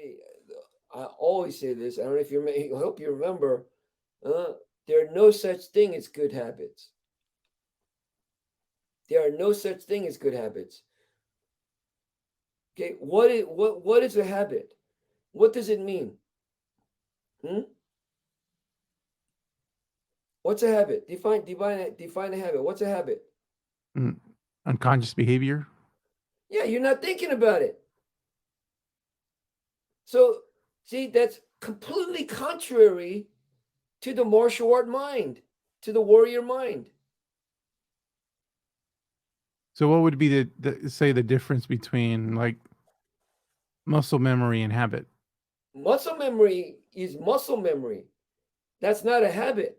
say, I always say this. I don't know if you I hope you remember. Uh, there are no such thing as good habits. There are no such thing as good habits. Okay, what is a habit? What does it mean? Hmm? What's a habit? Define a habit. What's a habit? Mm, unconscious behavior. Yeah, you're not thinking about it. So see, that's completely contrary to the martial art mind, to the warrior mind. So what would be the say the difference between like muscle memory and habit? Muscle memory is muscle memory. That's not a habit.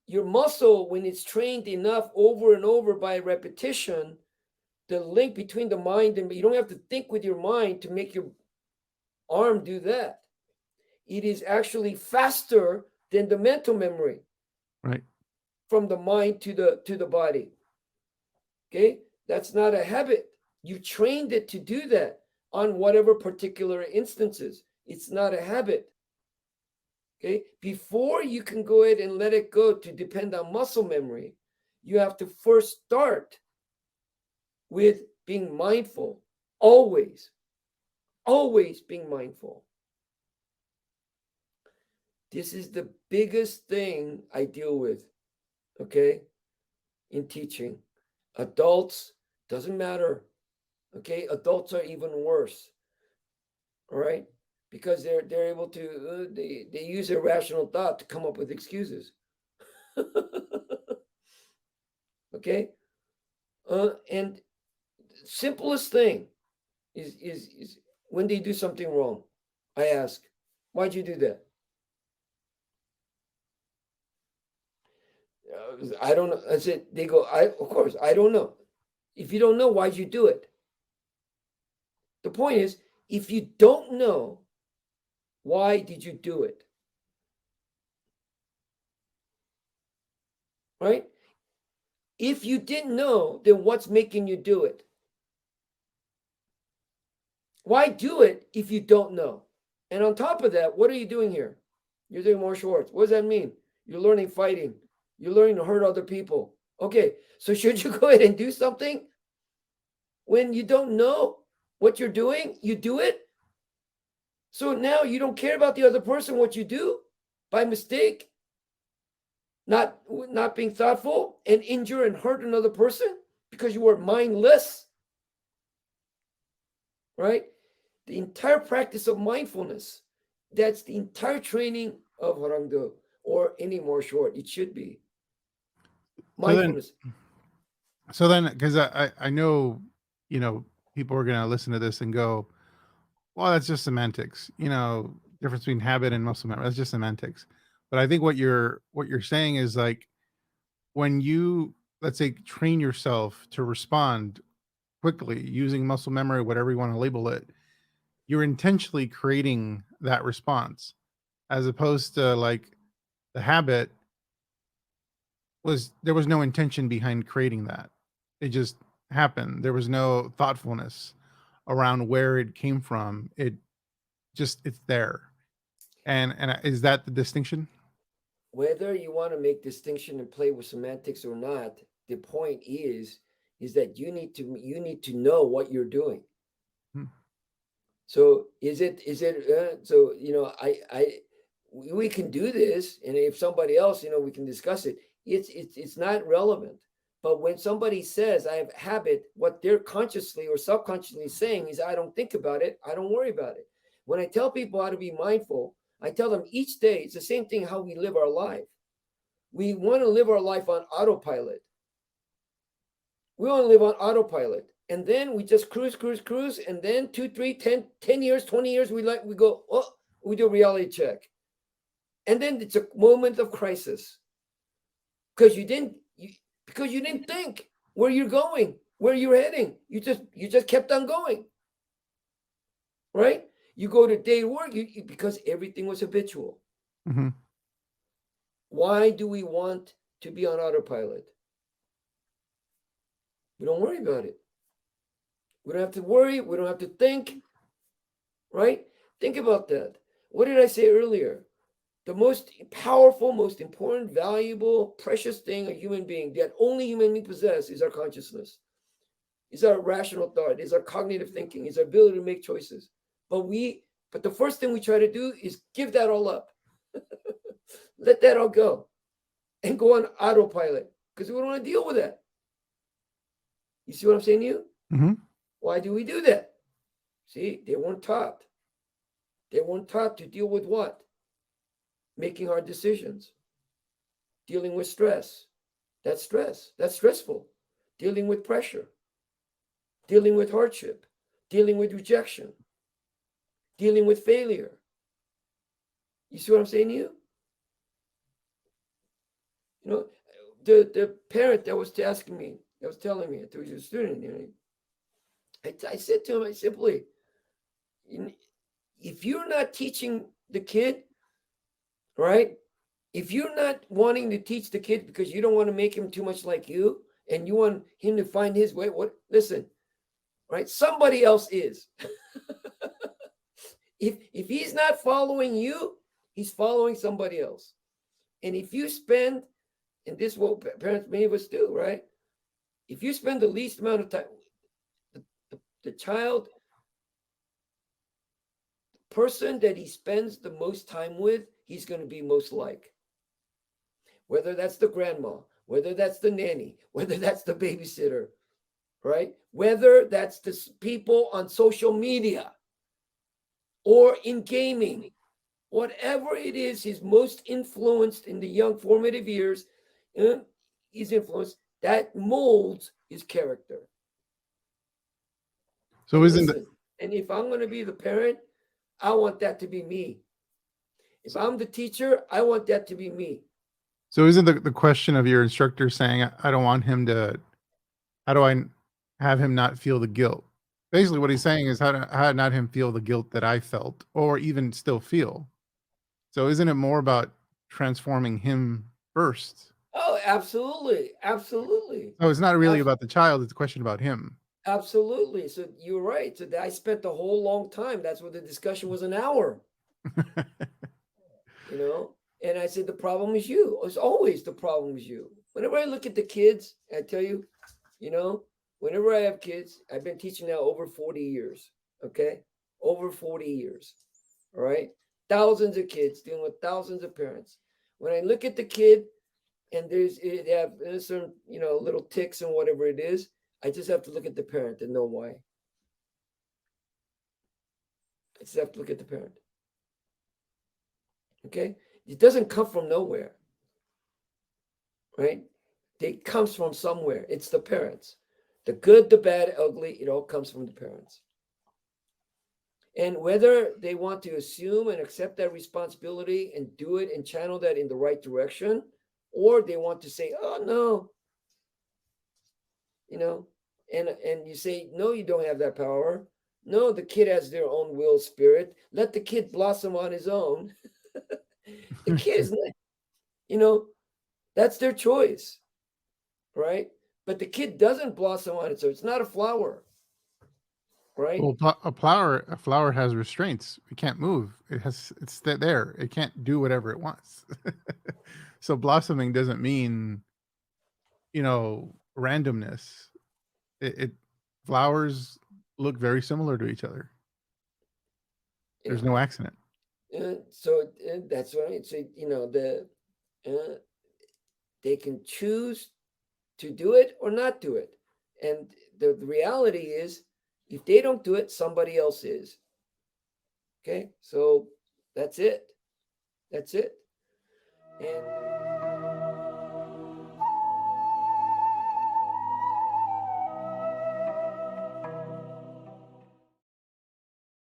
Your muscle, when it's trained enough over and over by repetition, the link between the mind and you don't have to think with your mind to make your arm do that. It is actually faster than the mental memory Right. from the mind to the body. Okay, that's not a habit. You trained it to do that on whatever particular instances. It's not a habit. Okay, before you can go ahead and let it go to depend on muscle memory, you have to first start with being mindful, always, always being mindful. This is the biggest thing I deal with, okay, in teaching. Adults, doesn't matter, okay? Adults are even worse, all right? Because they're able to, they use their rational thought to come up with excuses, okay? And simplest thing is when they do something wrong, I ask, why'd you do that? I don't know. I said, they go, of course, I don't know. If you don't know, why'd you do it? The point is, if you don't know, why did you do it? Right? If you didn't know, then what's making you do it? Why do it if you don't know? And on top of that, what are you doing here? You're doing martial arts. What does that mean? You're learning fighting. You're learning to hurt other people. Okay, so should you go ahead and do something when you don't know what you're doing? You do it. So now you don't care about the other person, what you do by mistake, not being thoughtful and injure and hurt another person because you were mindless, right? The entire practice of mindfulness, that's the entire training of Hwa Rang Do or any martial art. It should be So then mindfulness. because I know, you know, people are gonna listen to this and go, well, that's just semantics. You know, difference between habit and muscle memory. That's just semantics. But I think what you're saying is like when you, let's say, train yourself to respond quickly using muscle memory, whatever you want to label it, you're intentionally creating that response, as opposed to like the habit was there was no intention behind creating that. It just happened. There was no thoughtfulness around where it came from. It just it's there. And is that the distinction? Whether you want to make distinction and play with semantics or not, the point is that you need to know what you're doing. Hmm. So so we can do this, and if somebody else, we can discuss it. It's not relevant. But when somebody says I have habit, what they're consciously or subconsciously saying is I don't think about it, I don't worry about it. When I tell people how to be mindful, I tell them each day it's the same thing how we live our life. We want to live our life on autopilot. We want to live on autopilot. And then we just cruise, and then 2, 3, 10 years, 20 years, we go, oh, we do a reality check. And then it's a moment of crisis. Because you didn't think where you're going, where you're heading. You just kept on going. Right? You go to day work because everything was habitual. Hmm. Why do we want to be on autopilot? We don't worry about it. We don't have to worry. We don't have to think, right? Think about that. What did I say earlier? The most powerful, most important, valuable, precious thing a human being, that only human being possess, is our consciousness, is our rational thought, is our cognitive thinking, is our ability to make choices. But the first thing we try to do is give that all up. Let that all go and go on autopilot because we don't want to deal with that. You see what I'm saying to you? Mm-hmm. Why do we do that? See, they weren't taught. They weren't taught to deal with what? Making hard decisions, dealing with stress. That's stress. That's stressful. Dealing with pressure, dealing with hardship, dealing with rejection, dealing with failure. You see what I'm saying to you? You know, the parent that was asking me, that was telling me, that was a student, I said to him, I simply, if you're not teaching the kid, right? If you're not wanting to teach the kid because you don't want to make him too much like you and you want him to find his way, listen, right? Somebody else is. If he's not following you, he's following somebody else. And if you spend, and this is what parents, many of us do, right? If you spend the least amount of time, the child, person that he spends the most time with, he's going to be most like. Whether that's the grandma, whether that's the nanny, whether that's the babysitter, right? Whether that's the people on social media or in gaming, whatever it is, he's most influenced in the young formative years, he's influenced, that molds his character. So and isn't listen, and if I'm going to be the parent, I want that to be me. If I'm the teacher, I want that to be me. So isn't the question of your instructor saying, I don't want him to, how do I have him not feel the guilt? Basically what he's saying is how to not him feel the guilt that I felt or even still feel. So isn't it more about transforming him first? Oh, absolutely. Absolutely. So it's not really about the child, it's a question about him. Absolutely. So you're right. So I spent the whole long time. That's where the discussion was an hour, And I said, the problem is you. It's always the problem is you. Whenever I look at the kids, I tell you, whenever I have kids, I've been teaching now over 40 years. Okay. Over 40 years. All right. Thousands of kids dealing with thousands of parents. When I look at the kid and they have some, little ticks and whatever it is, I just have to look at the parent and know why. I just have to look at the parent. Okay? It doesn't come from nowhere. Right? It comes from somewhere. It's the parents. The good, the bad, ugly, it all comes from the parents. And whether they want to assume and accept that responsibility and do it and channel that in the right direction, or they want to say, oh no, and you say, no, you don't have that power. No, the kid has their own will, spirit. Let the kid blossom on his own. The kid is not, that's their choice, right? But the kid doesn't blossom on its own. It's not a flower, right? Well, a flower has restraints. It can't move. It's there. It can't do whatever it wants. So blossoming doesn't mean, randomness. It flowers look very similar to each other. There's no accident. So that's what I say. They can choose to do it or not do it, and the reality is, if they don't do it, somebody else is. Okay, so that's it. That's it. And